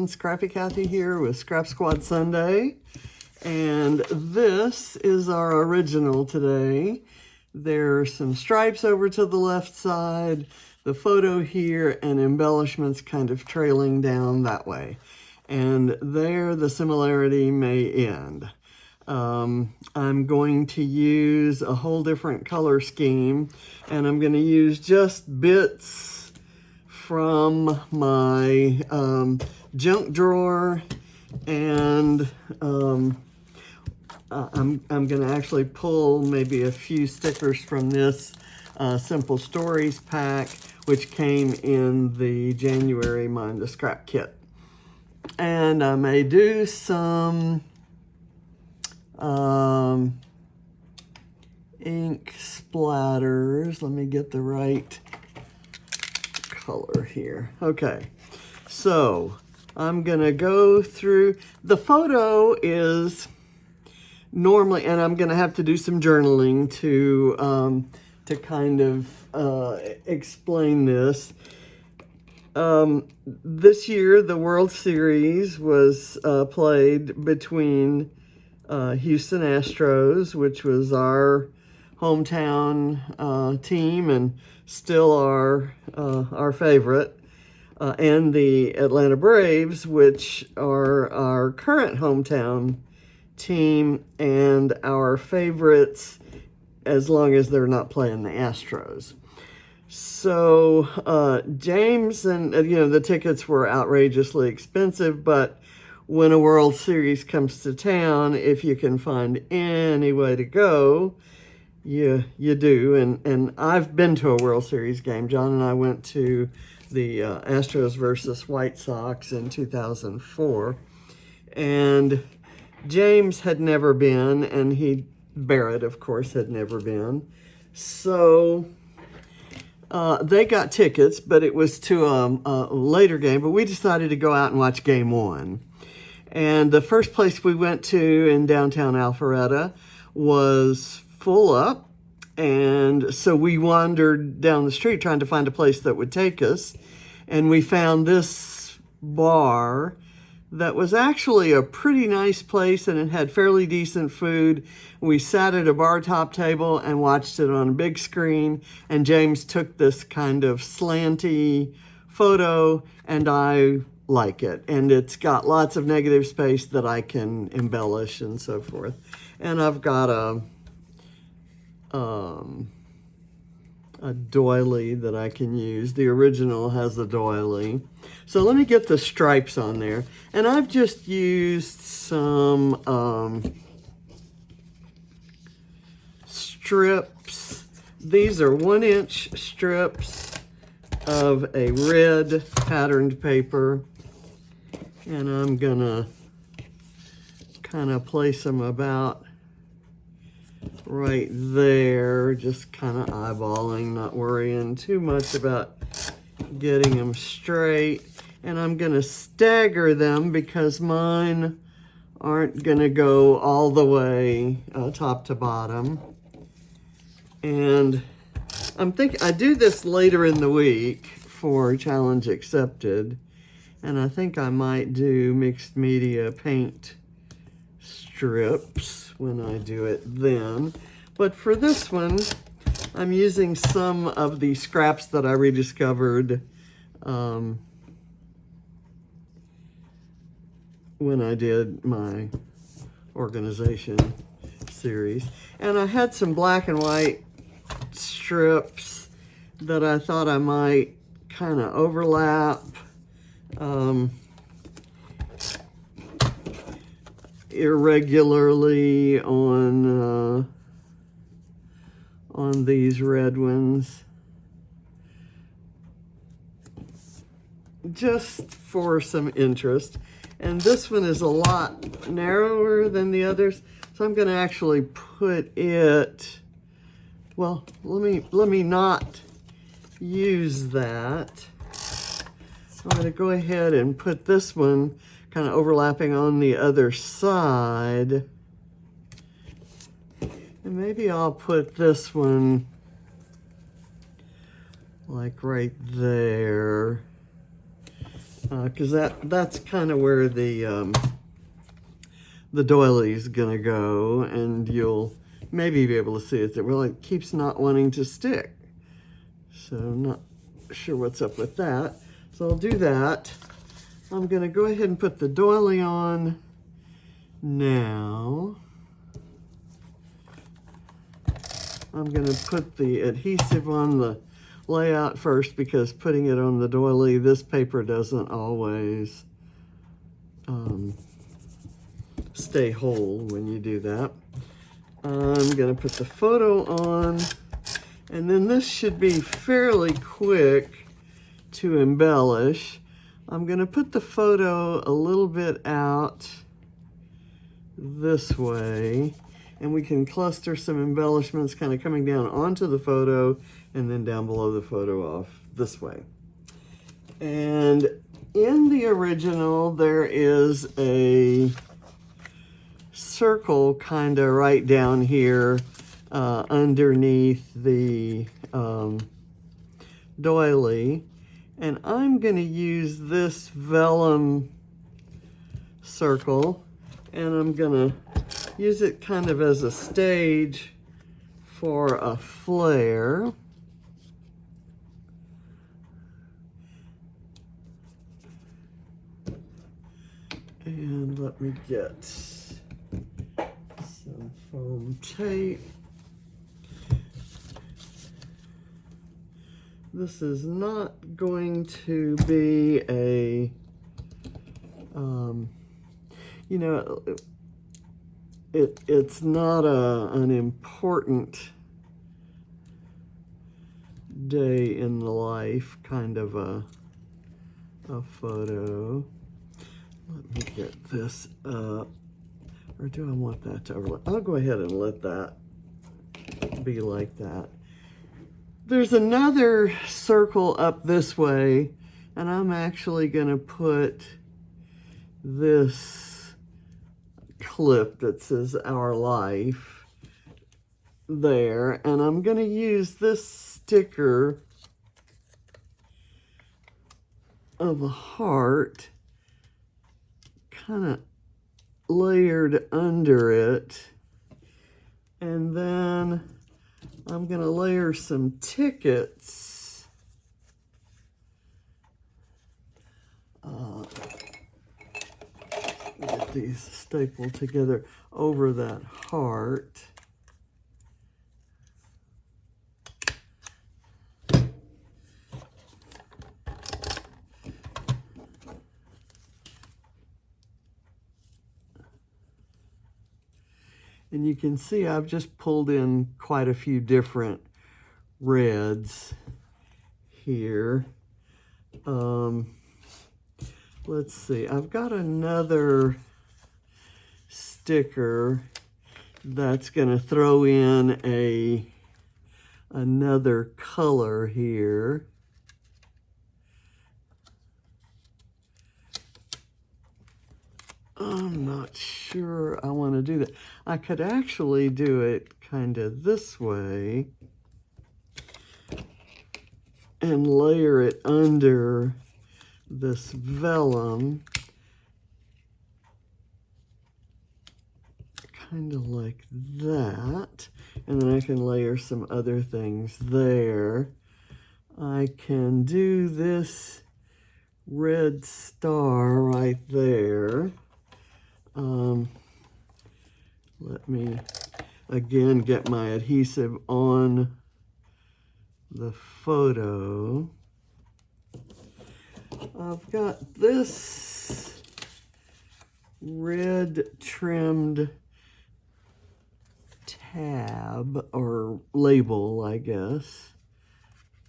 everyone. Scrappy Kathy here with Scrap Squad Sunday. And this is our original today. There's some stripes over to the left side, the photo here, and embellishments kind of trailing down that way. And there the similarity may end. I'm going to use a whole different color scheme, and I'm going to use just bits from my junk drawer, and I'm going to actually pull maybe a few stickers from this Simple Stories pack, which came in the January Mind the Scrap kit. And I may do some ink splatters. Let me get the right color here. Okay, so I'm gonna go through. The photo is normally, and I'm gonna have to do some journaling to kind of explain this. This year, the World Series was played between Houston Astros, which was our hometown team and still our favorite, and the Atlanta Braves, which are our current hometown team and our favorites as long as they're not playing the Astros. So James and, the tickets were outrageously expensive, but when a World Series comes to town, if you can find any way to go, you do. And I've been to a World Series game. John and I went to the Astros versus White Sox in 2004. And James had never been, and Barrett, of course, had never been. So they got tickets, but it was to a later game. But we decided to go out and watch game one. And the first place we went to in downtown Alpharetta was full up. And so we wandered down the street trying to find a place that would take us. And we found this bar that was actually a pretty nice place, and it had fairly decent food. We sat at a bar top table and watched it on a big screen. And James took this kind of slanty photo, and I like it, and it's got lots of negative space that I can embellish and so forth. And I've got a doily that I can use. The original has a doily. So let me get the stripes on there, and I've just used some strips. These are 1-inch strips of a red patterned paper. And I'm gonna kind of place them about right there, just kind of eyeballing, not worrying too much about getting them straight. And I'm gonna stagger them because mine aren't gonna go all the way top to bottom. And I'm thinking I do this later in the week for Challenge Accepted. And I think I might do mixed media paint strips when I do it then. But for this one, I'm using some of the scraps that I rediscovered when I did my organization series. And I had some black and white strips that I thought I might kind of overlap irregularly on these red ones, just for some interest. And this one is a lot narrower than the others, so I'm going to actually put it, well, let me not use that. I'm going to go ahead and put this one kind of overlapping on the other side. And maybe I'll put this one like right there. because that's kind of where the doily's gonna go, and you'll maybe be able to see it there. Well, it keeps not wanting to stick, so I'm not sure what's up with that. So I'll do that. I'm gonna go ahead and put the doily on now. I'm gonna put the adhesive on the layout first, because putting it on the doily, this paper doesn't always stay whole when you do that. I'm gonna put the photo on, and then this should be fairly quick to embellish. I'm gonna put the photo a little bit out this way, and we can cluster some embellishments kind of coming down onto the photo and then down below the photo off this way. And in the original, there is a circle kind of right down here underneath the doily. And I'm going to use this vellum circle, and I'm going to use it kind of as a stage for a flare. And let me get some foam tape. This is not going to be a, you know, it's not an important day in the life kind of a photo. Let me get this up, or do I want that to overlap? I'll go ahead and let that be like that. There's another circle up this way, and I'm actually going to put this clip that says Our Life there, and I'm going to use this sticker of a heart kind of layered under it, and then I'm going to layer some tickets get these stapled together over that heart. And you can see I've just pulled in quite a few different reds here. Let's see, I've got another sticker that's going to throw in another color here. I'm not sure I want to do that. I could actually do it kind of this way and layer it under this vellum, kind of like that, and then I can layer some other things there. I can do this red star right there. Let me again get my adhesive on the photo. I've got this red trimmed tab or label, I guess,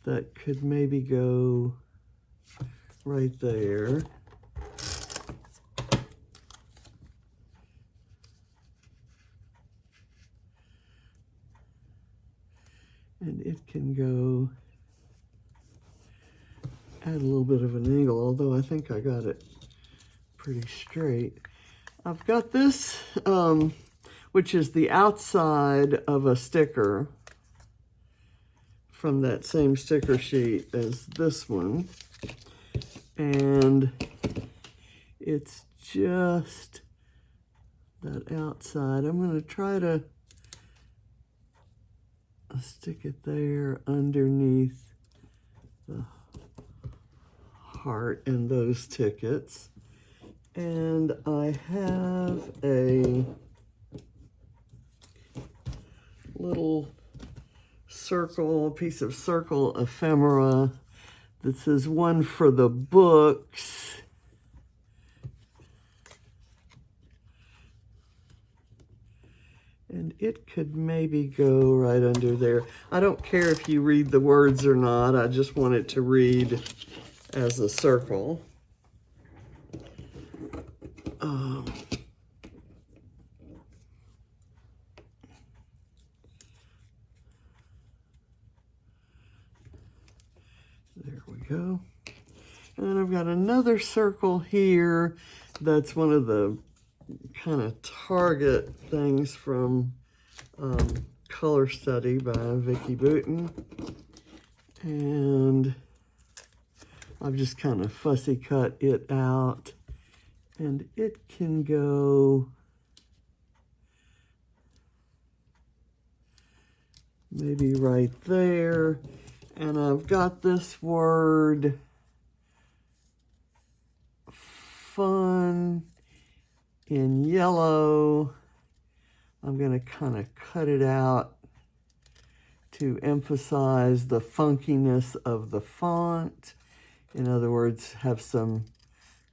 that could maybe go right there. And it can go at a little bit of an angle, although I think I got it pretty straight. I've got this, which is the outside of a sticker from that same sticker sheet as this one. And it's just that outside. I'm going to try to stick it there underneath the heart and those tickets. And I have a little circle, piece of circle ephemera that says one for the books. And it could maybe go right under there. I don't care if you read the words or not. I just want it to read as a circle. There we go. And then I've got another circle here. That's one of the kind of target things from Color Study by Vicki Boutin. And I've just kind of fussy cut it out. And it can go maybe right there. And I've got this word fun in yellow. I'm going to kind of cut it out to emphasize the funkiness of the font. In other words, have some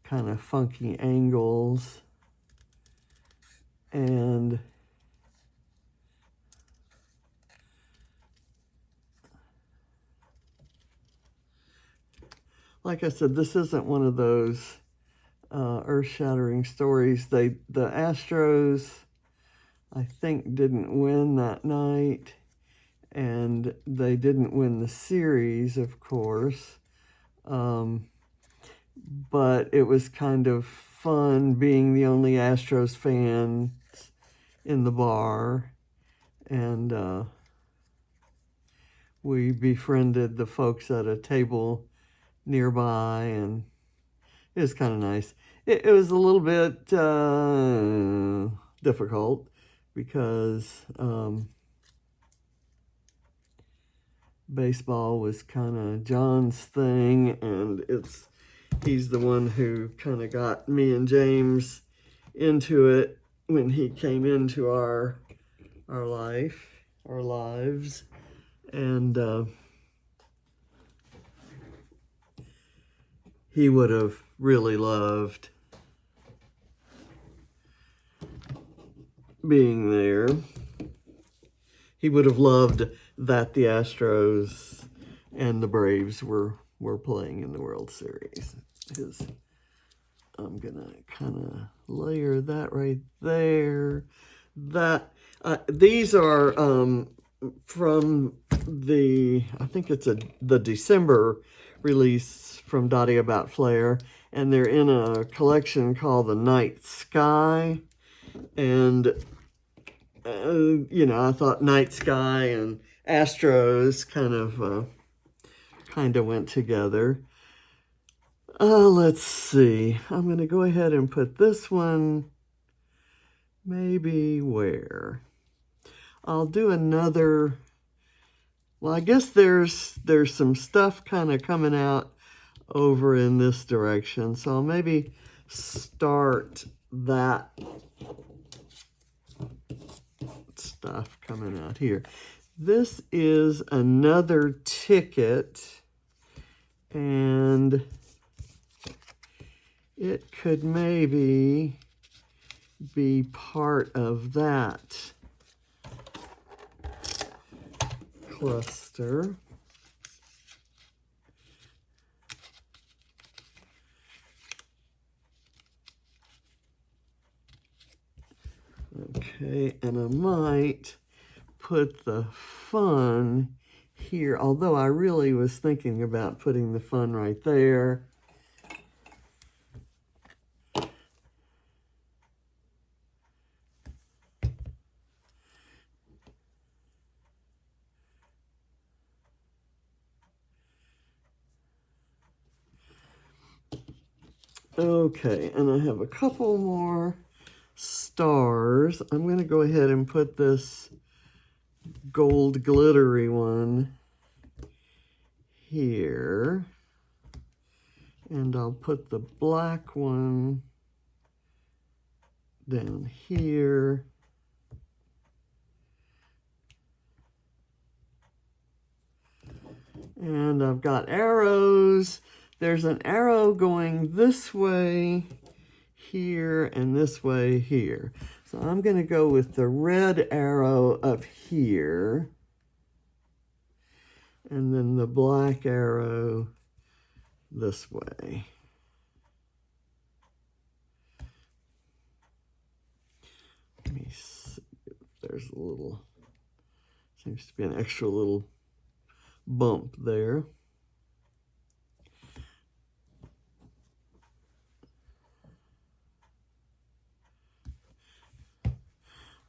kind of funky angles. And like I said, this isn't one of those earth-shattering stories. The Astros, I think, didn't win that night, and they didn't win the series, of course. But it was kind of fun being the only Astros fan in the bar, and we befriended the folks at a table nearby, and it was kind of nice. It was a little bit difficult because baseball was kind of John's thing, and he's the one who kind of got me and James into it when he came into our lives, and he would have really loved being there. He would have loved that the Astros and the Braves were playing in the World Series. I'm gonna kind of layer that right there. These are from I think it's the December release from Dotty About Flair, and they're in a collection called The Night Sky. And I thought Night Sky and Astros kind of went together. Let's see. I'm going to go ahead and put this one maybe where. I'll do another. Well, I guess there's some stuff kind of coming out over in this direction, so I'll maybe start that stuff coming out here. This is another ticket, and it could maybe be part of that cluster. Okay, and I might put the fun here, although I really was thinking about putting the fun right there. Okay, and I have a couple more stars. I'm going to go ahead and put this gold glittery one here. And I'll put the black one down here. And I've got arrows. There's an arrow going this way here and this way here. So I'm going to go with the red arrow up here. And then the black arrow this way. Let me see if there's a little, seems to be an extra little bump there.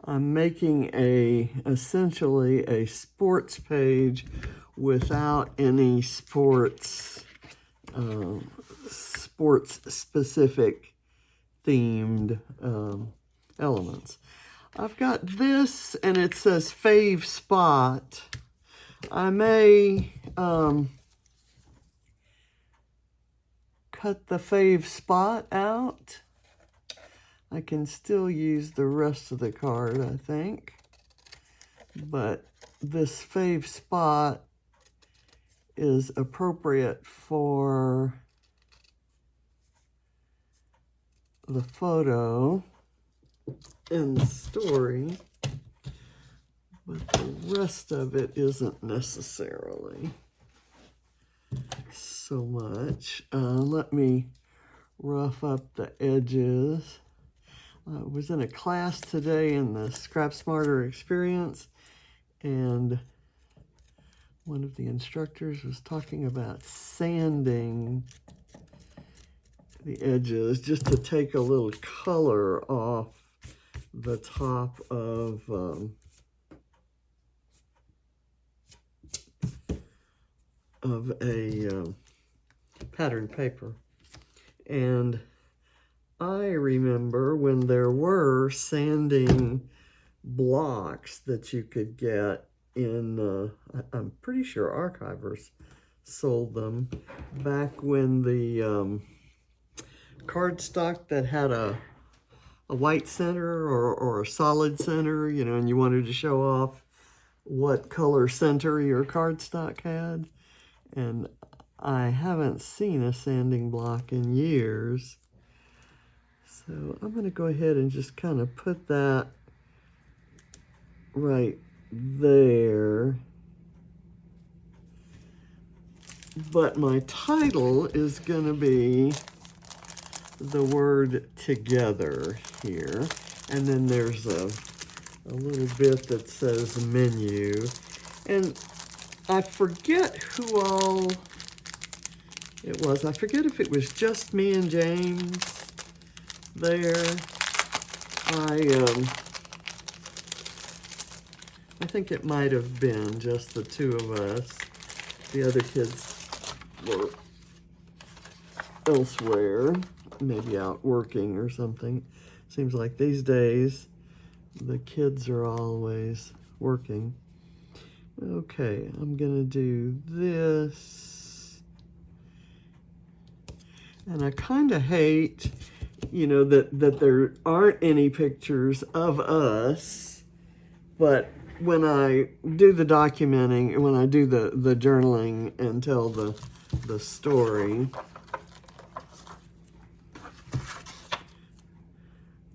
I'm making essentially a sports page without any sports specific themed elements. I've got this and it says fave spot. I may cut the fave spot out. I can still use the rest of the card, I think. But this fave spot is appropriate for the photo and the story, but the rest of it isn't necessarily so much. Let me rough up the edges. I was in a class today in the Scrap Smarter experience, and one of the instructors was talking about sanding the edges just to take a little color off the top of a patterned paper. And I remember when there were sanding blocks that you could get in, I'm pretty sure Archivers sold them, back when the cardstock that had a white center or a solid center, you know, and you wanted to show off what color center your cardstock had. And I haven't seen a sanding block in years. So I'm going to go ahead and just kind of put that right there. But my title is going to be the word together here. And then there's a little bit that says menu. And I forget who all it was. I forget if it was just me and James there. I think it might have been just the two of us. The other kids were elsewhere, maybe out working or something. Seems like these days the kids are always working. Okay, I'm gonna do this. And I kind of hate, you know, that there aren't any pictures of us, but when I do the documenting, when I do the journaling and tell the story,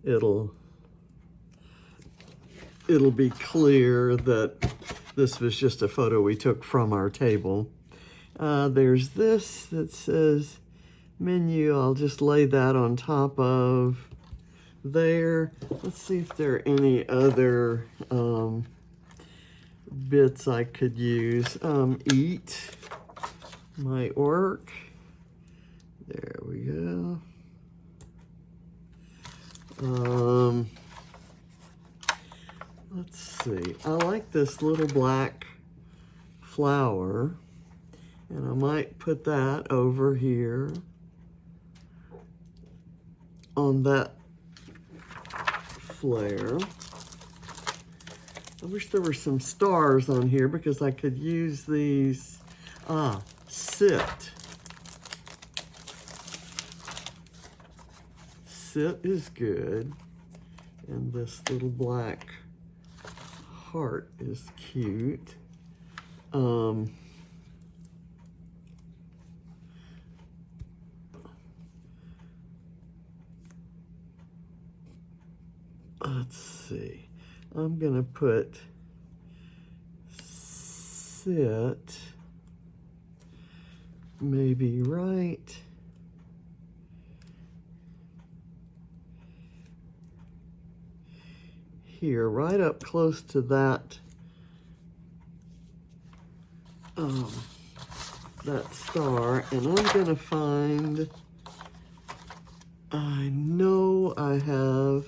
it'll be clear that this was just a photo we took from our table. There's this that says menu. I'll just lay that on top of there. Let's see if there are any other bits I could use. Eat might work. There we go. Let's see. I like this little black flower, and I might put that over here. on that flare. I wish there were some stars on here because I could use these. Sit. Sit is good. And this little black heart is cute. Let's see. I'm gonna put sit maybe right here, right up close to that that star, and I'm gonna find, I know I have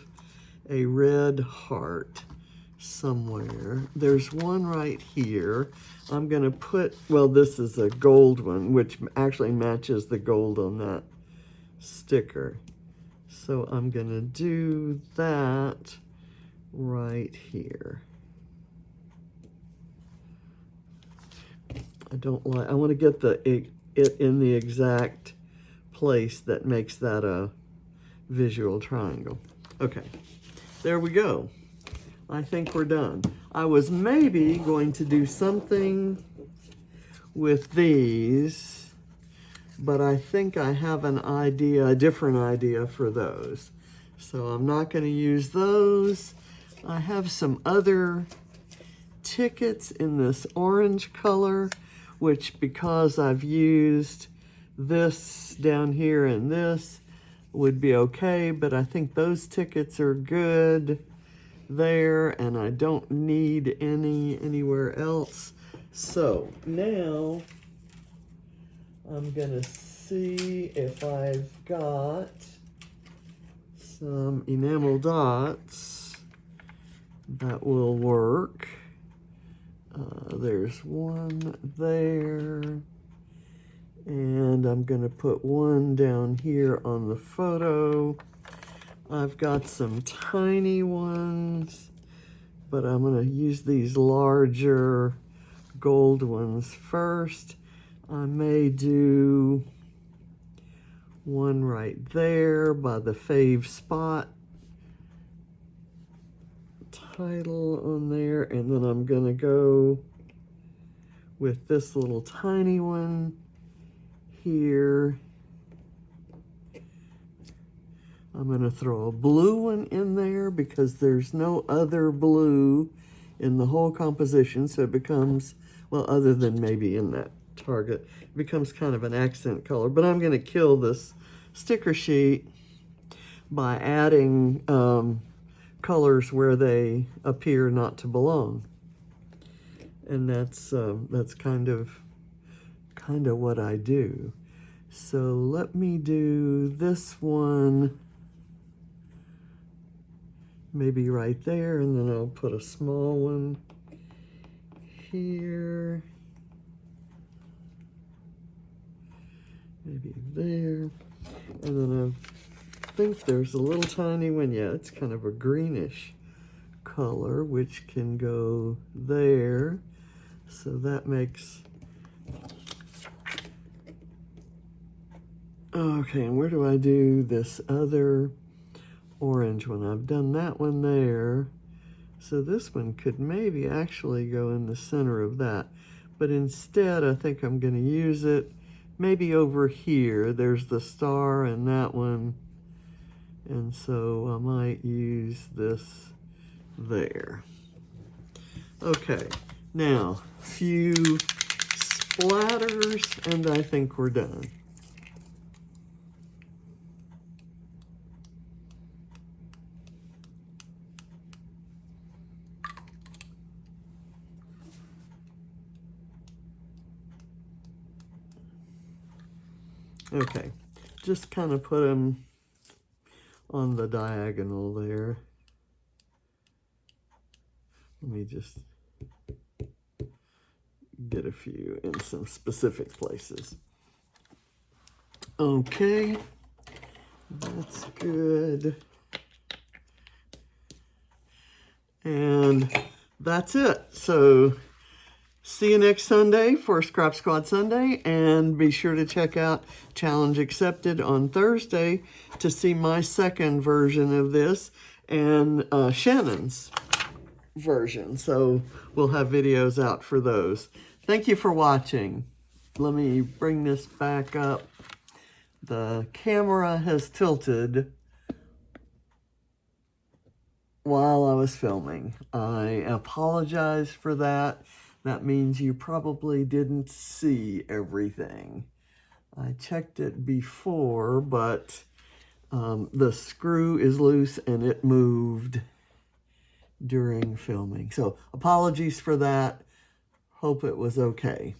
a red heart somewhere. There's one right here. I'm gonna put, well, this is a gold one, which actually matches the gold on that sticker. So I'm gonna do that right here. I want to get it in the exact place that makes that a visual triangle. Okay, there we go. I think we're done. I was maybe going to do something with these, but I think I have an idea, a different idea for those. So I'm not going to use those. I have some other tickets in this orange color, which, because I've used this down here and this, would be okay, but I think those tickets are good there, and I don't need anywhere else. So now I'm gonna see if I've got some enamel dots that will work. There's one there, and I'm gonna put one down here on the photo. I've got some tiny ones, but I'm gonna use these larger gold ones first. I may do one right there by the fave spot title on there, and then I'm gonna go with this little tiny one here. I'm gonna throw a blue one in there because there's no other blue in the whole composition, so it becomes, well, other than maybe in that target, it becomes kind of an accent color. But I'm gonna kill this sticker sheet by adding colors where they appear not to belong, and that's kind of what I do. So let me do this one maybe right there, and then I'll put a small one here, maybe there, and then I think there's a little tiny one. Yeah, it's kind of a greenish color, which can go there. So that makes, okay, and where do I do this other orange one? I've done that one there. So this one could maybe actually go in the center of that. But instead, I think I'm going to use it maybe over here. There's the star and that one. And so I might use this there. Okay, now a few splatters, and I think we're done. Okay, just kind of put them on the diagonal there. Let me just get a few in some specific places. Okay, That's good. And that's it. So see you next Sunday for Scrap Squad Sunday, and be sure to check out Challenge Accepted on Thursday to see my second version of this and Shannon's version. So we'll have videos out for those. Thank you for watching. Let me bring this back up. The camera has tilted while I was filming. I apologize for that. That means you probably didn't see everything. I checked it before, but the screw is loose and it moved during filming. So apologies for that. Hope it was okay.